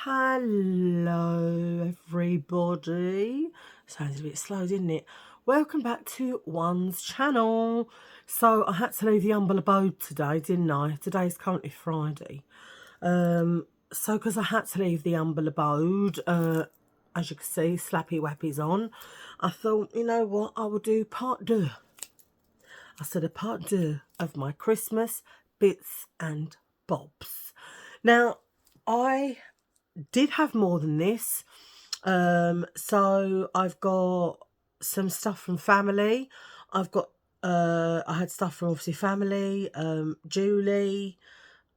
Hello everybody. Sounds a bit slow, didn't it? Welcome back to One's channel. So I had to leave the humble abode today, didn't I? Today's currently Friday. So because I had to leave the humble abode, as you can see, Slappy Wappy's on, I thought, you know what, I will do part deux. I said a part deux of my Christmas bits and bobs. Now, I did have more than this. So I've got some stuff from family. I've got I had stuff from obviously family, Julie,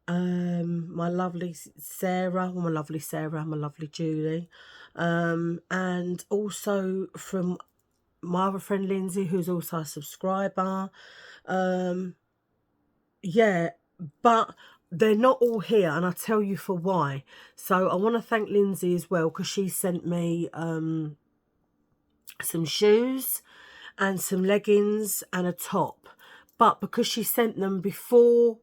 my lovely Sarah, my lovely Sarah, my lovely Julie, and also from my other friend Lindsay, who's also a subscriber. Yeah, but they're not all here, and I'll tell you for why. So I want to thank Lindsay as well, because she sent me some shoes and some leggings and a top. But because she sent them before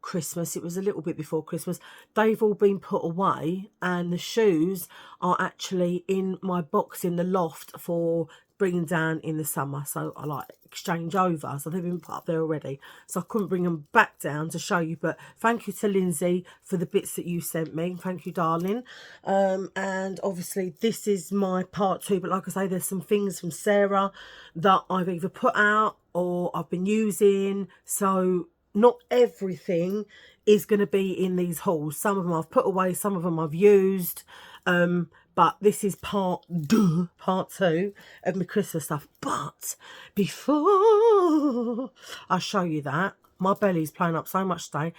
Christmas, it was a little bit before Christmas, they've all been put away, and the shoes are actually in my box in the loft for bringing down in the summer. So I like exchange over, so they've been put up there already, so I couldn't bring them back down to show you. But thank you to Lindsay for the bits that you sent me. Thank you, darling. And obviously this is my part two, but like I say, there's some things from Sarah that I've either put out or I've been using, so not everything is going to be in these hauls. Some of them I've put away, some of them I've used, but this is part two of my Christmas stuff. But before I show you that, my belly's playing up so much today,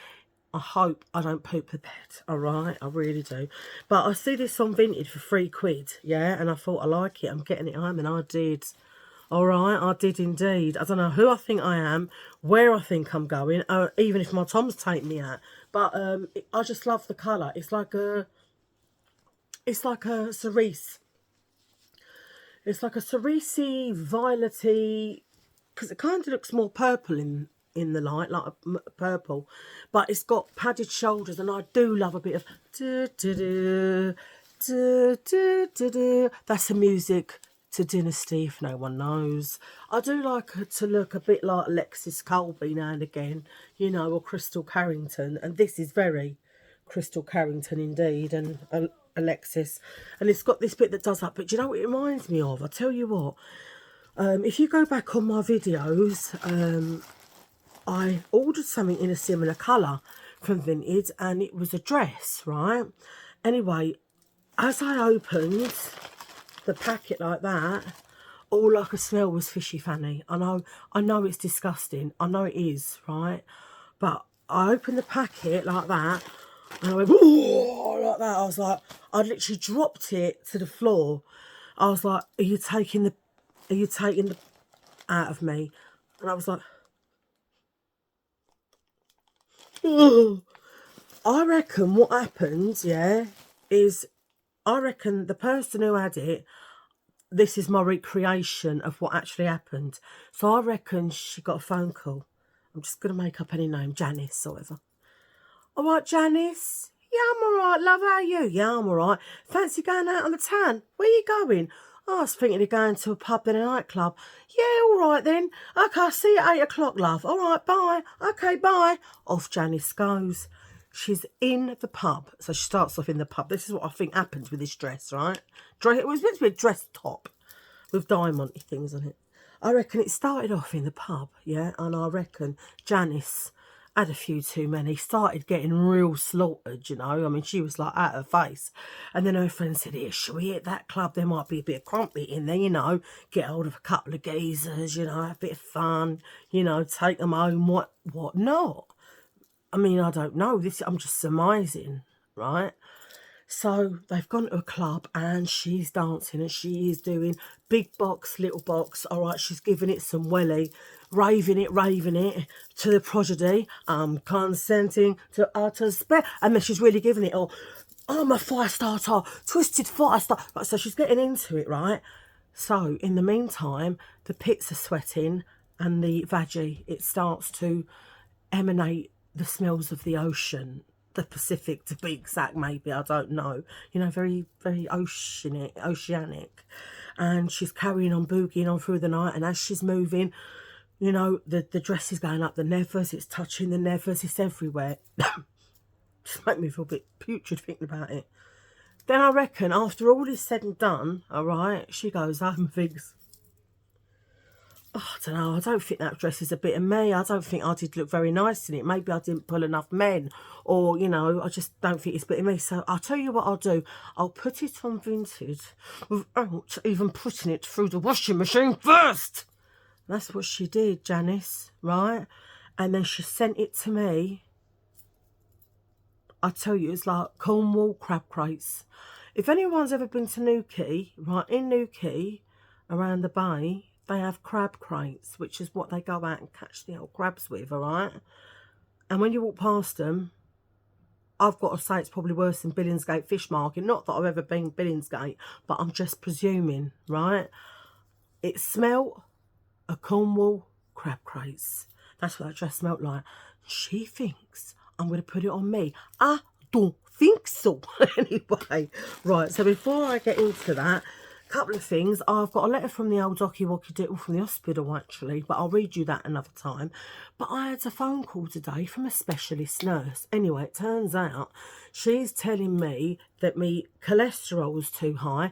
I hope I don't poop the bed, all right? I really do. But I see this on Vinted for £3, yeah, and I thought I like it. I'm getting it home, and I did. All right, I did indeed. I don't know who I think I am, where I think I'm going, even if my Tom's take me out. But I just love the colour. It's like a cerise. It's like a cerise-y, violety, because it kind of looks more purple in the light, like a purple. But it's got padded shoulders, and I do love a bit of do-do-do, do-do-do-do. That's the music to Dynasty, if no one knows. I do like her to look a bit like Alexis Colby now and again, you know, or Crystal Carrington, and this is very Crystal Carrington indeed, and Alexis. And it's got this bit that does that, but do you know what it reminds me of? I'll tell you what, if you go back on my videos, I ordered something in a similar colour from Vinted, and it was a dress, right? Anyway, as I opened the packet like that, all I could smell was fishy fanny. I know it's disgusting. I know it is, right? But I opened the packet like that, and I went, oh, like that. I was like, I literally dropped it to the floor. I was like, are you taking the out of me? And I was like, ugh. I reckon what happened, yeah, is I reckon the person who had it, this is my recreation of what actually happened. So I reckon she got a phone call. I'm just going to make up any name, Janice or whatever. All right, Janice? Yeah, I'm all right, love. How are you? Yeah, I'm all right. Fancy going out on the town? Where are you going? Oh, I was thinking of going to a pub and a nightclub. Yeah, all right then. Okay, I'll see you at 8 o'clock, love. All right, bye. Okay, bye. Off Janice goes. She's in the pub. So she starts off in the pub. This is what I think happens with this dress, right? It was meant to be a dress top with diamond things on it. I reckon it started off in the pub, yeah? And I reckon Janice had a few too many, started getting real slaughtered, you know. I mean, she was like out of her face. And then her friend said, here, shall we hit that club? There might be a bit of crumpet in there, you know. Get hold of a couple of geezers, you know, have a bit of fun, you know, take them home, what not. I mean, I don't know. I'm just surmising, right? So they've gone to a club and she's dancing and she is doing big box, little box. All right, she's giving it some welly, raving it to the prodigy. I'm consenting to utter spell. And then she's really giving it all. I'm a fire starter, twisted fire starter. Right, so she's getting into it, right? So in the meantime, the pits are sweating and the veggie, it starts to emanate the smells of the ocean. the Pacific to be exact, maybe, I don't know. You know, very, very oceanic. And she's carrying on, boogieing on through the night, and as she's moving, you know, the dress is going up the nevers, it's touching the nevers, it's everywhere. Just make me feel a bit putrid thinking about it. Then I reckon after all is said and done, all right, she goes home and thinks, oh, I don't know, I don't think that dress is a bit of me. I don't think I did look very nice in it. Maybe I didn't pull enough men, or, you know, I just don't think it's a bit of me. So I'll tell you what I'll do. I'll put it on Vinted without even putting it through the washing machine first. That's what she did, Janice, right? And then she sent it to me. I tell you, it's like Cornwall crab crates. If anyone's ever been to Newquay, right, in Newquay, around the bay, they have crab crates, which is what they go out and catch the old crabs with, all right? And when you walk past them, I've got to say it's probably worse than Billingsgate Fish Market. Not that I've ever been Billingsgate, but I'm just presuming, right? It smelt of Cornwall crab crates. That's what that dress smelt like. She thinks I'm going to put it on me. I don't think so. Anyway, right, so before I get into that, a couple of things. I've got a letter from the old Docky Wocky Diddle from the hospital, actually, but I'll read you that another time. But I had a phone call today from a specialist nurse. Anyway, it turns out she's telling me that my cholesterol's too high.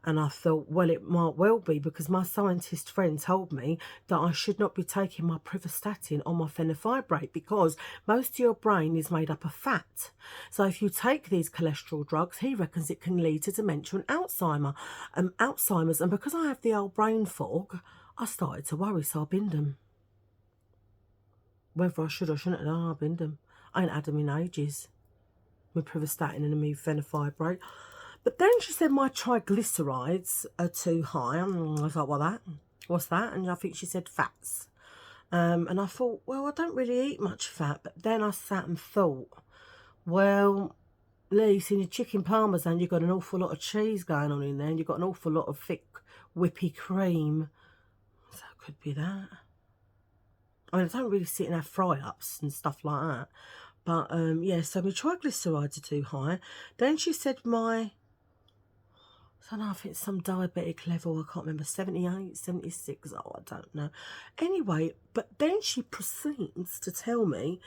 And I thought, well, it might well be, because my scientist friend told me that I should not be taking my pravastatin or my fenofibrate, because most of your brain is made up of fat. So if you take these cholesterol drugs, he reckons it can lead to dementia and Alzheimer's. And because I have the old brain fog, I started to worry, so I binned them. Whether I should or shouldn't have done, I binned them. I ain't had them in ages. My pravastatin and my fenofibrate. But then she said my triglycerides are too high. I was like, what's that? And I think she said fats. And I thought, well, I don't really eat much fat. But then I sat and thought, well, Lisa, in your chicken parmesan, you've got an awful lot of cheese going on in there. And you've got an awful lot of thick, whippy cream. So it could be that. I mean, I don't really sit and have fry-ups and stuff like that. But, yeah, so my triglycerides are too high. Then she said I don't know if it's some diabetic level, I can't remember, 78, 76, oh, I don't know. Anyway, but then she proceeds to tell me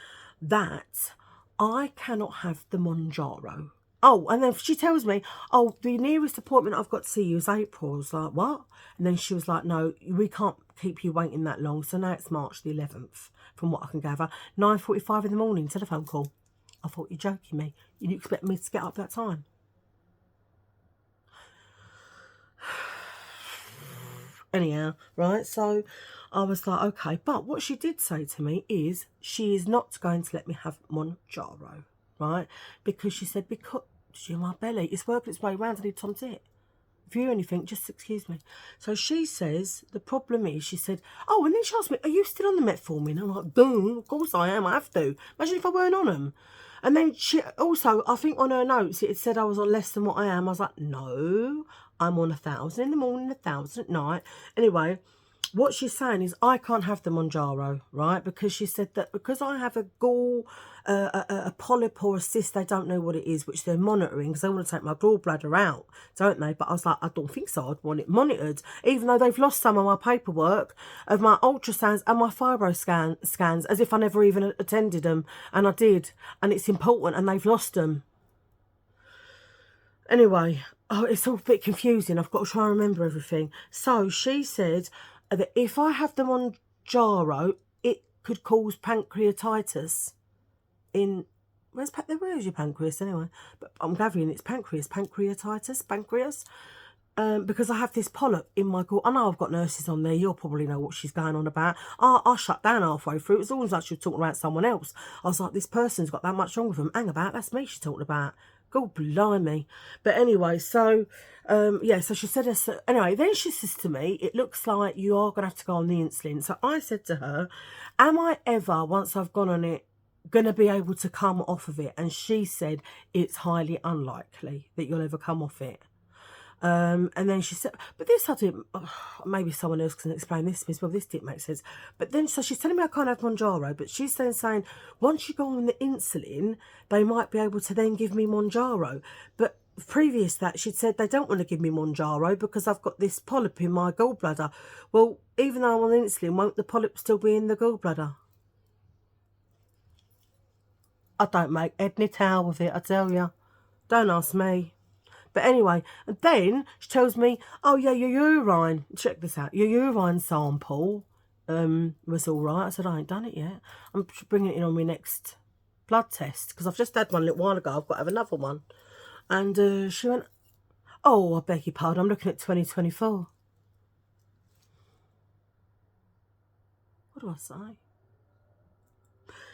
that I cannot have the Monjaro. Oh, and then she tells me, oh, the nearest appointment I've got to see you is April. I was like, what? And then she was like, no, we can't keep you waiting that long. So now it's March the 11th, from what I can gather. 9:45 in the morning, telephone call. I thought, you're joking me. You expect me to get up that time? Anyhow, right, so I was like, okay. But what she did say to me is she is not going to let me have Monjaro, right? Because she said, because you're my belly, it's working its way around, I need Tom Tit. If you hear anything, just excuse me. So she says, the problem is, she said, oh, and then she asked me, are you still on the metformin? I'm like, duh, of course I am, I have to. Imagine if I weren't on them. And then she also, I think on her notes, it said I was on less than what I am. I was like, no, I'm on 1,000 in the morning, 1,000 at night. Anyway, what she's saying is I can't have the Monjaro, right? Because she said that because I have a gall, a polyp or a cyst, they don't know what it is, which they're monitoring because they want to take my gallbladder out, don't they? But I was like, I don't think so. I'd want it monitored, even though they've lost some of my paperwork of my ultrasounds and my fibro scans, as if I never even attended them. And I did. And it's important, and they've lost them. Anyway, oh, it's all a bit confusing. I've got to try and remember everything. So she said that if I have them on Monjaro, it could cause pancreatitis. Where's your pancreas anyway? But I'm gathering it's pancreatitis, because I have this polyp in my gall. I know I've got nurses on there. You'll probably know what she's going on about. I shut down halfway through. It was always like she was talking about someone else. I was like, this person's got that much wrong with them. Hang about, that's me she's talking about. God blimey. But anyway, so, yeah, so she said, anyway, then she says to me, it looks like you are going to have to go on the insulin. So I said to her, am I ever, once I've gone on it, going to be able to come off of it? And she said, it's highly unlikely that you'll ever come off it. And then she said, but this I didn't, maybe someone else can explain this to me as well, this didn't make sense. But then, so she's telling me I can't have Monjaro, but she's then saying, once you go on the insulin, they might be able to then give me Monjaro. But previous to that, she'd said they don't want to give me Monjaro because I've got this polyp in my gallbladder. Well, even though I'm on insulin, won't the polyp still be in the gallbladder? I don't make head nor tail with it, I tell you. Don't ask me. But anyway, and then she tells me, oh yeah, your urine, check this out, your urine sample was all right. I said, I ain't done it yet. I'm bringing it in on my next blood test because I've just had one a little while ago. I've got to have another one. And she went, oh, I beg your pardon, I'm looking at 2024. What do I say?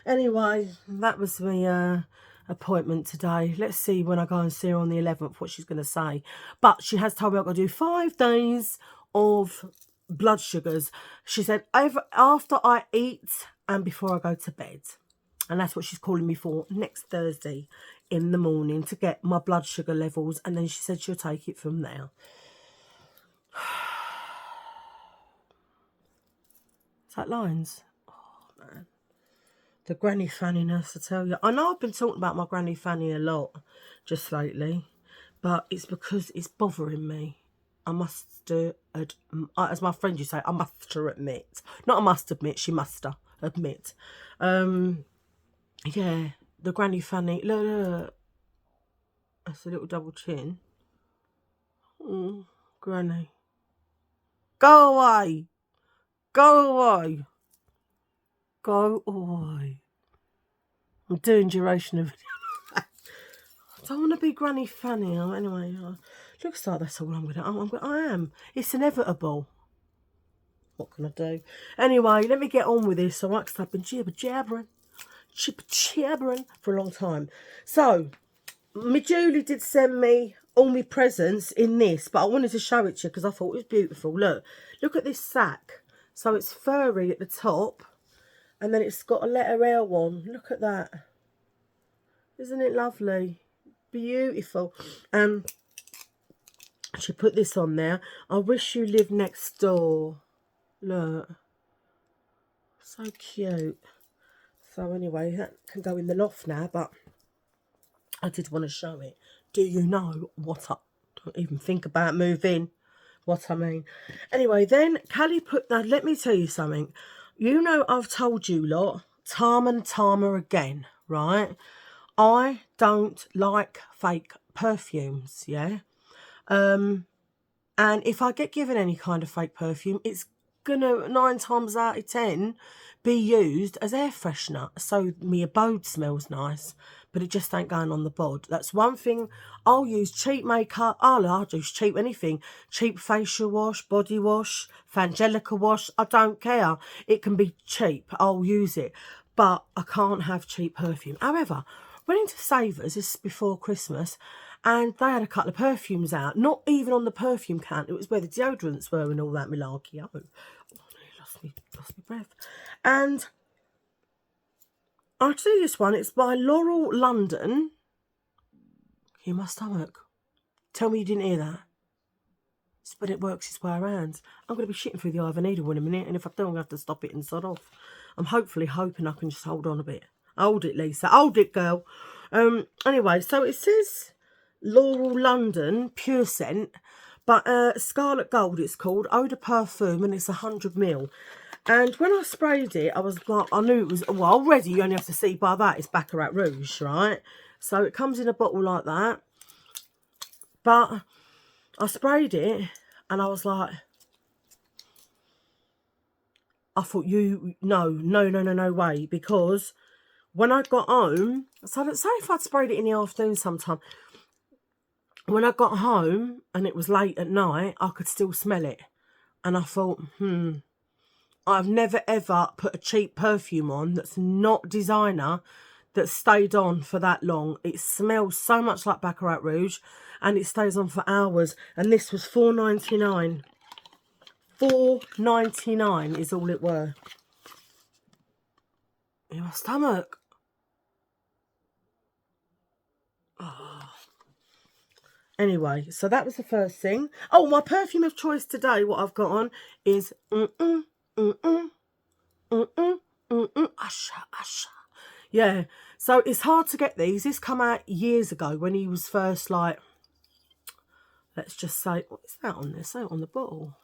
Anyway, that was my appointment today. Let's see when I go and see her on the 11th what she's going to say. But she has told me I've got to do 5 days of blood sugars. She said after I eat and before I go to bed. And that's what she's calling me for next Thursday in the morning to get my blood sugar levels. And then she said she'll take it from there. Is that lines? Oh, man. The granny fanniness, I tell you. I know I've been talking about my granny fanny a lot just lately, but it's because it's bothering me. I must, as my friend used to say, I must admit. Not I must admit, she must admit. Yeah, the granny fanny. Look. That's a little double chin. Granny. Go away. Go away. Go away. I'm doing duration of video. I don't want to be granny fanny. Anyway, looks like that's all I'm going to. I am. It's inevitable. What can I do? Anyway, let me get on with this. So I've been jibber-jabbering for a long time. So, my Julie did send me all my presents in this, but I wanted to show it to you because I thought it was beautiful. Look at this sack. So it's furry at the top, and then it's got a letter L on. Look at that. Isn't it lovely? Beautiful. She put this on there. I wish you lived next door. Look. So cute. So anyway, that can go in the loft now, but I did want to show it. Do you know what I don't even think about moving? What I mean. Anyway, then Callie put that. Let me tell you something. You know, I've told you lot, time and time again, right? I don't like fake perfumes, yeah? And if I get given any kind of fake perfume, it's gonna 9 times out of 10 be used as air freshener. So my abode smells nice, but it just ain't going on the bod. That's one thing. I'll use cheap makeup. I'll use cheap anything. Cheap facial wash, body wash, Fangelica wash. I don't care. It can be cheap. I'll use it. But I can't have cheap perfume. However, went into Savers, this is before Christmas, and they had a couple of perfumes out. Not even on the perfume count. It was where the deodorants were and all that malarkey. Oh, I lost my breath. And I'll see this one. It's by Laurel London. Hear my stomach. Tell me you didn't hear that. But it works its way around. I'm going to be shitting through the eye of a needle in a minute, and if I don't, I'm going to have to stop it and sod off. I'm hoping I can just hold on a bit. Hold it, Lisa. Hold it, girl. Anyway, so it says Laurel London Pure Scent, but Scarlet Gold it's called, Eau de Parfum, and it's 100ml. And when I sprayed it, I was like, I knew it was, well, already you only have to see by that, it's Baccarat Rouge, right? So it comes in a bottle like that. But I sprayed it, and I was like, I thought, no way, because when I got home, so let's say if I'd sprayed it in the afternoon sometime, when I got home and it was late at night, I could still smell it. And I thought, I've never ever put a cheap perfume on that's not designer that stayed on for that long. It smells so much like Baccarat Rouge and it stays on for hours. And this was $4.99. $4.99 is all it were. In my stomach. Oh. Anyway, so that was the first thing. Oh, my perfume of choice today, what I've got on is Usher, Usher. Yeah, so it's hard to get these. This come out years ago when he was first, like, let's just say, what is that on there? Say it on the bottle.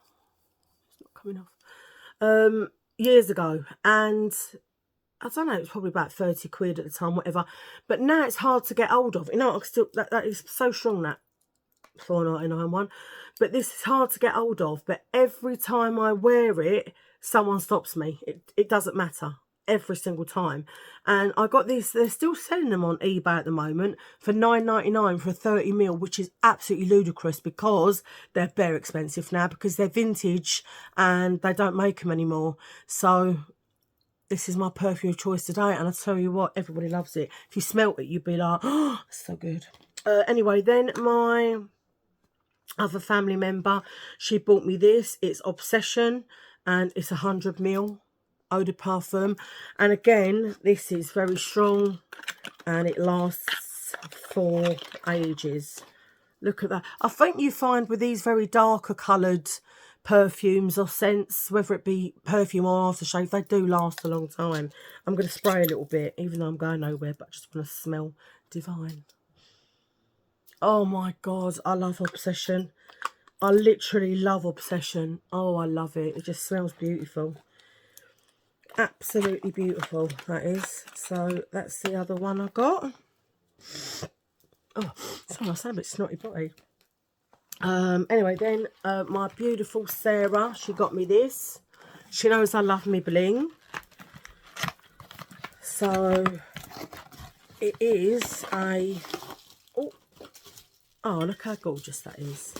It's not coming off. Years ago, and I don't know, it was probably about 30 quid at the time, whatever. But now it's hard to get hold of. You know, I still that is so strong, that 4.99 one. But this is hard to get hold of. But every time I wear it, someone stops me. It doesn't matter. Every single time. And I got this, they're still selling them on eBay at the moment for $9.99 for a 30ml, which is absolutely ludicrous because they're very expensive now because they're vintage and they don't make them anymore. So this is my perfume of choice today, and I tell you what, everybody loves it. If you smelt it, you'd be like, oh, it's so good. Anyway, then my other family member, she bought me this. It's Obsession, and it's 100ml eau de parfum. And again, this is very strong, and it lasts for ages. Look at that. I think you find with these very darker coloured perfumes or scents, whether it be perfume or aftershave, they do last a long time. I'm going to spray a little bit, even though I'm going nowhere, but I just want to smell divine. Oh my God, I love Obsession. I literally love Obsession. Oh, I love it. It just smells beautiful. Absolutely beautiful, that is. So that's the other one I got. Oh, sorry, I sound a bit snotty body. Anyway, then my beautiful Sarah, she got me this. She knows I love me bling. So it is a, oh, look how gorgeous that is.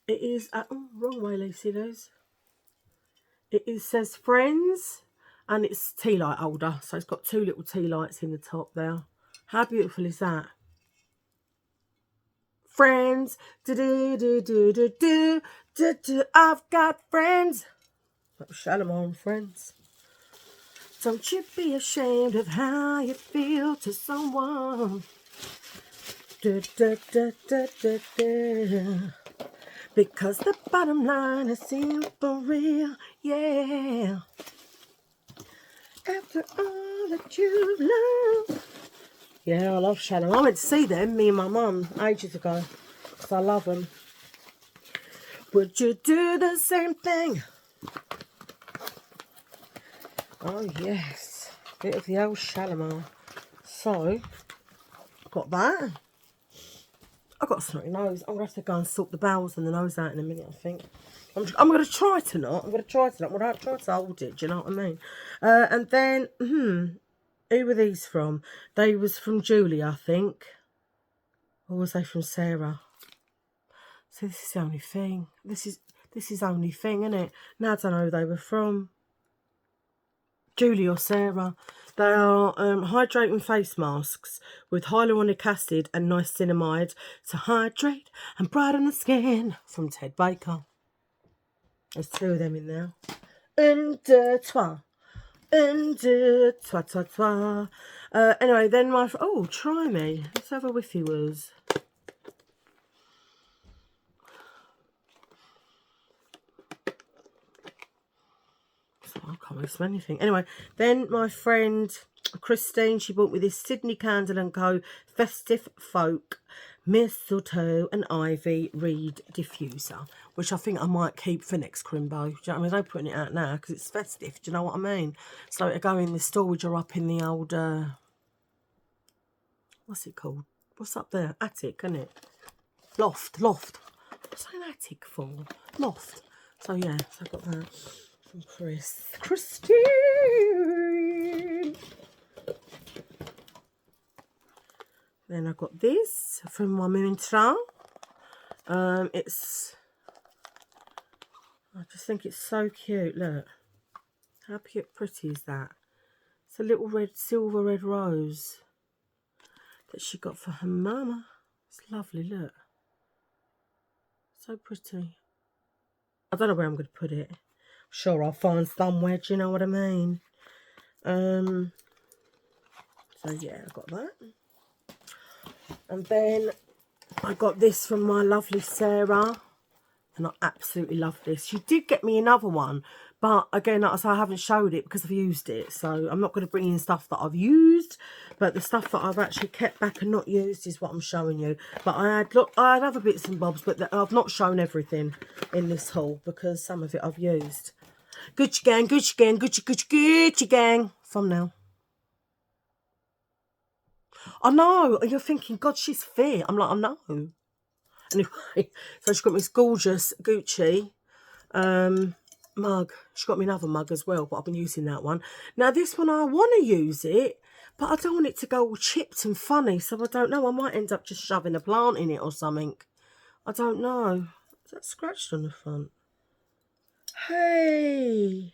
It is a, oh, wrong way, Lucy, those. It says Friends, and it's tea light holder. So it's got 2 little tea lights in the top there. How beautiful is that? Friends, do do do do do do do do. I've got friends. That was Shalimar and Friends. Don't you be ashamed of how you feel to someone. Da, da, da, da, da, da. Because the bottom line is in for real, yeah. After all that you've learned. Yeah, I love Shalimar. I went to see them, me and my mum, ages ago. Because I love them. Would you do the same thing? Oh, yes. Bit of the old Shalimar. So, got that. I've got a snotty nose. I'm going to have to go and sort the bowels and the nose out in a minute, I think. I'm going to try to not. I'm going to try to not. I'm going to try to hold it, do you know what I mean? And then, who were these from? They was from Julie, I think. Or was they from Sarah? So this is the only thing. This is the only thing, isn't it? Now I don't know who they were from. Julie or Sarah. They are hydrating face masks with hyaluronic acid and niacinamide to hydrate and brighten the skin, from Ted Baker. There's 2 of them in there. Un, deux, trois. Un, deux, trois, trois, trois. Anyway, then my... Oh, try me. Let's have a whiffy wooze. I can't really smell anything. Anyway, then my friend Christine, she bought me this Sydney Candle & Co. Festive Folk Mistletoe and Ivy Reed Diffuser, which I think I might keep for next Crimbo. Do you know what I mean? They're putting it out now because it's festive. Do you know what I mean? So it'll go in the storage or up in the old, what's it called? What's up there? Attic, isn't it? Loft. What's an attic for? Loft. So yeah, so I got that. Christine. Then I got this from my Mintra. It's, I just think it's so cute. Look, how pretty is that? It's a little silver red rose that she got for her mama. It's lovely. Look, so pretty. I don't know where I'm going to put it. Sure, I'll find somewhere, do you know what I mean? So yeah, I got that. And then I got this from my lovely Sarah, and I absolutely love this. She did get me another one, but again, like I say, I haven't showed it because I've used it. So I'm not going to bring in stuff that I've used, but the stuff that I've actually kept back and not used is what I'm showing you. But I had other bits and bobs, but I've not shown everything in this haul because some of it I've used. Gucci gang, Gucci gang, Gucci, Gucci, Gucci gang. Thumbnail. I know. You're thinking, God, she's fit. I'm like, I know. Anyway, so she got me this gorgeous Gucci mug. She got me another mug as well, but I've been using that one. Now, this one, I want to use it, but I don't want it to go all chipped and funny, so I don't know. I might end up just shoving a plant in it or something. I don't know. Is that scratched on the front? Hey!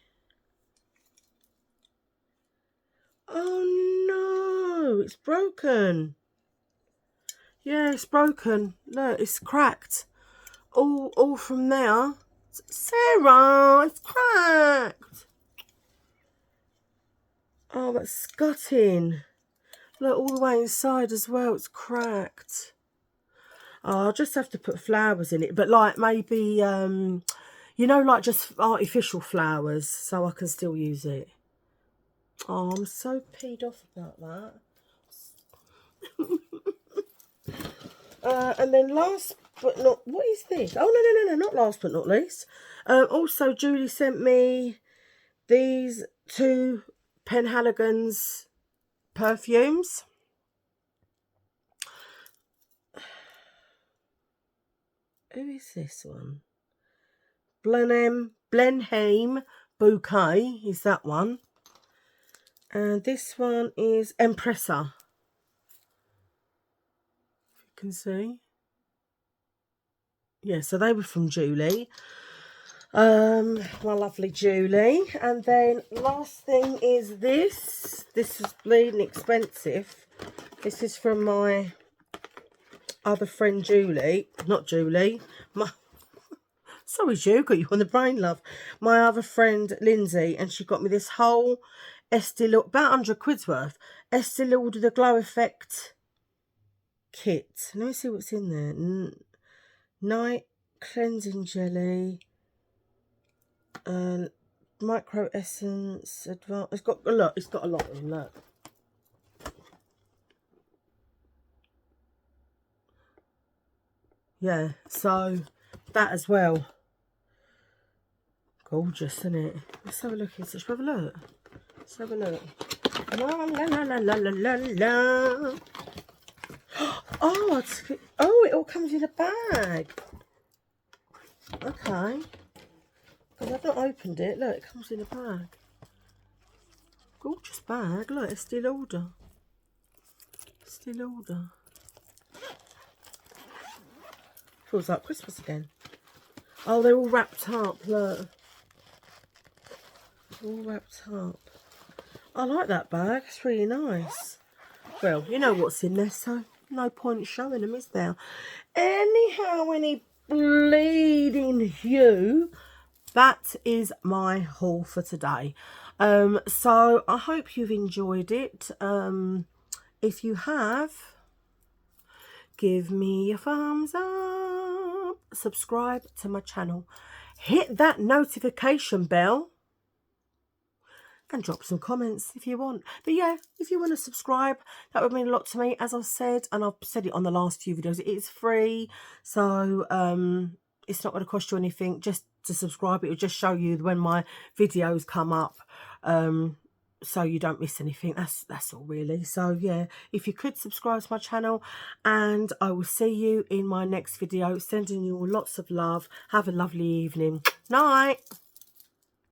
Oh, no! It's broken. Yeah, it's broken. Look, it's cracked. All from there. Sarah, it's cracked. Oh, that's gutting. Look, all the way inside as well, it's cracked. Oh, I'll just have to put flowers in it, but like maybe, you know, like just artificial flowers, so I can still use it. Oh, I'm so peed off about that. And then last but not, what is this? Oh, no, not last but not least. Also, Julie sent me these 2 Penhaligon's perfumes. Who is this one? Blenheim Bouquet is that one. And this one is Empressa. If you can see. Yeah, so they were from Julie. My lovely Julie. And then last thing is this. This is bleeding expensive. This is from my other friend Julie. Not Julie. Sorry, Ju, got you on the brain, love. My other friend Lindsay, and she got me this whole Estee Lauder, about 100 quid's worth. Estee Lauder The Glow Effect kit. Let me see what's in there. Night cleansing jelly, and micro essence. Advanced. It's got a lot. It's got a lot in that. Yeah, so that as well. Gorgeous, isn't it? Let's have a look. Let's have a look. Let's have a look. La la la la la la la. Oh, it all comes in a bag. Okay. Because I've not opened it. Look, it comes in a bag. Gorgeous bag. Look, it's still order. Still order. Feels like Christmas again. Oh, they're all wrapped up. Look. All wrapped up. I like that bag. It's really nice. Well, you know what's in there, so no point showing them, is there? Anyhow, any bleeding hue, that is my haul for today. So I hope you've enjoyed it. If you have, give me a thumbs up, subscribe to my channel, hit that notification bell, and drop some comments if you want. But yeah, if you want to subscribe, that would mean a lot to me. As I've said, and I've said it on the last few videos, it is free. So it's not going to cost you anything just to subscribe. It will just show you when my videos come up, so you don't miss anything. That's all really. So yeah, if you could subscribe to my channel, and I will see you in my next video. Sending you all lots of love. Have a lovely evening. Night.